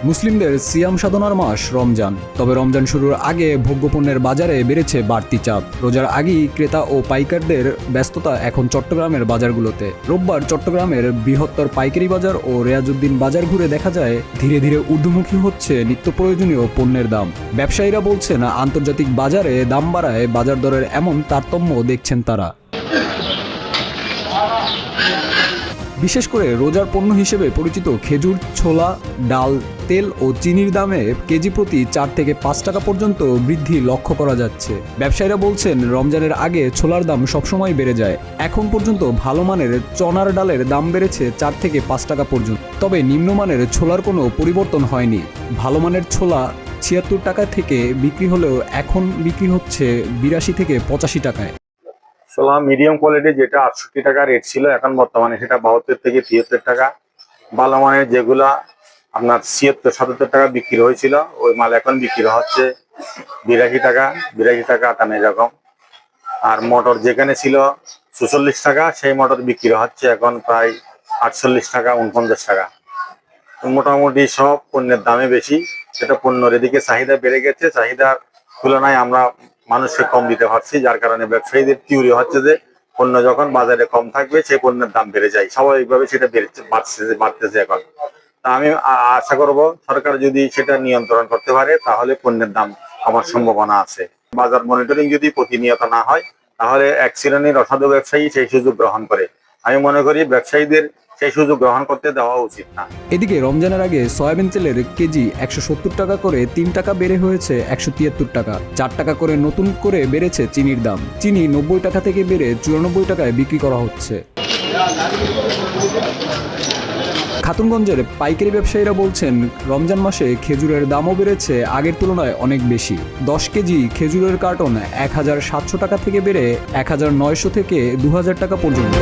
মুসলিমদের সিয়াম সাধনার মাস রমজান। তবে রমজান শুরুর আগে ভোগ্যপণ্যের বাজারে বেড়েছে বাড়তি চাপ। রোজার আগেই ক্রেতা ও পাইকারদের ব্যস্ততা এখন চট্টগ্রামের বাজারগুলোতে। রোববার চট্টগ্রামের বৃহত্তর পাইকারি বাজার ও রেয়াজউদ্দিন বাজার ঘুরে দেখা যায় ধীরে ধীরে ঊর্ধ্বমুখী হচ্ছে নিত্য প্রয়োজনীয় পণ্যের দাম। ব্যবসায়ীরা বলছেন, আন্তর্জাতিক বাজারে দাম বাড়ায় বাজার দরের এমন তারতম্য দেখছেন তারা। বিশেষ করে রোজার পণ্য হিসেবে পরিচিত খেজুর, ছোলা, ডাল, তেল ও চিনির দামে কেজি প্রতি 4 থেকে 5 টাকা পর্যন্ত বৃদ্ধি লক্ষ্য করা যাচ্ছে। ব্যবসায়ীরা বলছেন, রমজানের আগে ছোলার দাম সবসময় বেড়ে যায়। এখন পর্যন্ত ভালো মানের চনার ডালের দাম বেড়েছে 4 থেকে 5 টাকা পর্যন্ত। তবে নিম্নমানের ছোলার কোনো পরিবর্তন হয়নি। ভালো মানের ছোলা 76 টাকা থেকে বিক্রি হলেও এখন বিক্রি হচ্ছে 82 থেকে 85 টাকায়। ছোলা মিডিয়াম কোয়ালিটি যেটা 68 টাকা রেট ছিল, এখন বর্তমানে সেটা 72 থেকে 73 টাকা। ভালো মানের যেগুলা আপনার 76-77 টাকা বিক্রি হয়েছিল, ওই মাল এখন বিক্রি হচ্ছে 82 টাকা, 58 এরকম। আর মটর যেখানে ছিল 46 টাকা, সেই মটর বিক্রি হচ্ছে এখন প্রায় 48 টাকা, 49 টাকা। মোটামুটি সব পণ্যের দামে বেশি। সেটা পণ্যের এদিকে চাহিদা বেড়ে গেছে, চাহিদার তুলনায় আমরা মানুষকে কম দিতে পারছি, যার কারণে ব্যবসায়ীদের থিওরি হচ্ছে যে পণ্য যখন বাজারে কম থাকবে সেই পণ্যের দাম বেড়ে যায়। স্বাভাবিকভাবে সেটা বাড়তেছে এখন। তা আমি আশা করব সরকার যদি সেটা নিয়ন্ত্রণ করতে পারে তাহলে পণ্যের দাম কমার সম্ভাবনা আছে। বাজার মনিটরিং যদি প্রতিনিয়ত না হয় তাহলে এক শ্রেণীর অসাধু ব্যবসায়ী সেই সুযোগ গ্রহণ করে। আমি মনে করি ব্যবসায়ীদের সেই সুযোগ গ্রহণ করতে দেওয়া উচিত না। এদিকে রমজানের আগে সয়াবিন তেলের কেজি 170 টাকা করে 3 টাকা বেড়ে হয়েছে 173 টাকা। 4 টাকা করে নতুন করে বেড়েছে চিনির দাম। চিনি 90 টাকা থেকে বেড়ে 94 টাকায় বিক্রি করা হচ্ছে। খাতুনগঞ্জের পাইকারি ব্যবসায়ীরা বলছেন, রমজান মাসে খেজুরের দামও বেড়েছে আগের তুলনায় অনেক বেশি। 10 কেজি খেজুরের কার্টন 1700 টাকা থেকে বেড়ে 1900 থেকে 2000 টাকা পর্যন্ত।